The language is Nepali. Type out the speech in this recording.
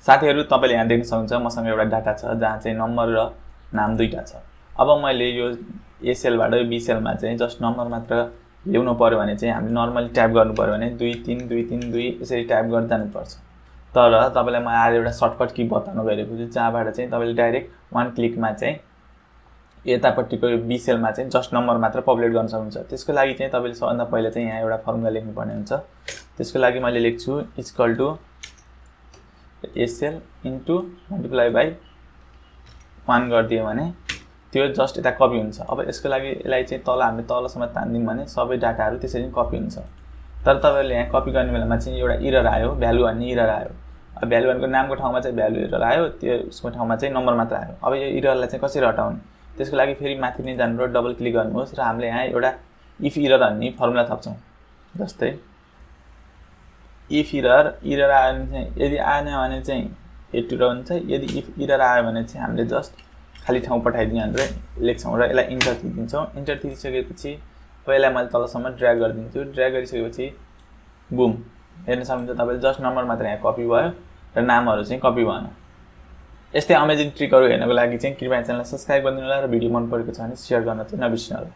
साथीहरु तपाईले यहाँ देख्न सक्नुहुन्छ मसँग एउटा डाटा छ जहाँ चाहिँ नम्बर र नाम दुईटा छ। अब मैले यो ए सेलबाट बी सेलमा चाहिँ जस्ट नम्बर मात्र ल्याउनु पर्यो भने चाहिँ हामीले नर्मली टाइप गर्नु पर्यो भने 2 3 2 3 2 यसरी टाइप गर्दै जानु पर्छ। तर तपाईलाई म आज एउटा सर्टकट की बताउन गइरहेको छु जहाँबाट चाहिँ तपाईले डाइरेक्ट वान क्लिकमा चाहिँ यतापट्टिको बी सेलमा चाहिँ जस्ट नम्बर मात्र पपुलेट गर्न सक्नुहुन्छ। त्यसको लागि चाहिँ तपाईले सबभन्दा पहिले चाहिँ यहाँ एउटा फर्मुला लेख्नु पर्ने हुन्छ। त्यसको लागि मैले लेख्छु equal to SL into multiply by 1 गरिदियो भने त्यो जस्ट यता कपी हुन्छ। अब यसको लागि यसलाई चाहिँ तल हामीले तलसम्म तान्दियौं भने सबै डाटाहरु त्यसरी कपी हुन्छ। तर तपाईले यहाँ कपी गर्ने बेलामा चाहिँ एउटा एरर आयो, भ्यालु भन्ने एरर आयो। अब भ्यालु भनेको नामको ठाउँमा चाहिँ भ्यालु एरर आयो, त्यसको ठाउँमा चाहिँ नम्बर मात्र आयो। अब यो एररलाई चाहिँ कसरी हटाउने? त्यसको लागि फेरि माथि नै जानु र डबल क्लिक गर्नुहोस् र हामीले यहाँ एउटा इफ एरर भन्ने फर्मुला थप्छौं। जस्तै इफ एरर आयो भने चाहिँ यदि आएन भने चाहिँ एटु हुन्छ, यदि इफ एरर आयो भने चाहिँ हामीले जस्ट खाली ठाउँ पठाइदिनु भनेर लेख्छौं र यसलाई इन्टर थिचिदिन्छौं। इन्टर थिचिसकेपछि पहिला मैले तलसम्म ड्र्याग गरिदिन्छु। ड्र्याग गरिसकेपछि बुम हेर्न सक्नुहुन्छ तपाईले जस्ट नम्बर मात्र यहाँ कपी भयो र नामहरु चाहिँ कपी भएन। यस्तै अमेजिङ ट्रिकहरु हेर्नको लागि चाहिँ कृपया च्यानललाई सब्स्क्राइब गरिदिनु होला र भिडियो मन परेको छ भने शेयर गर्न चाहिँ नबिर्सनु होला।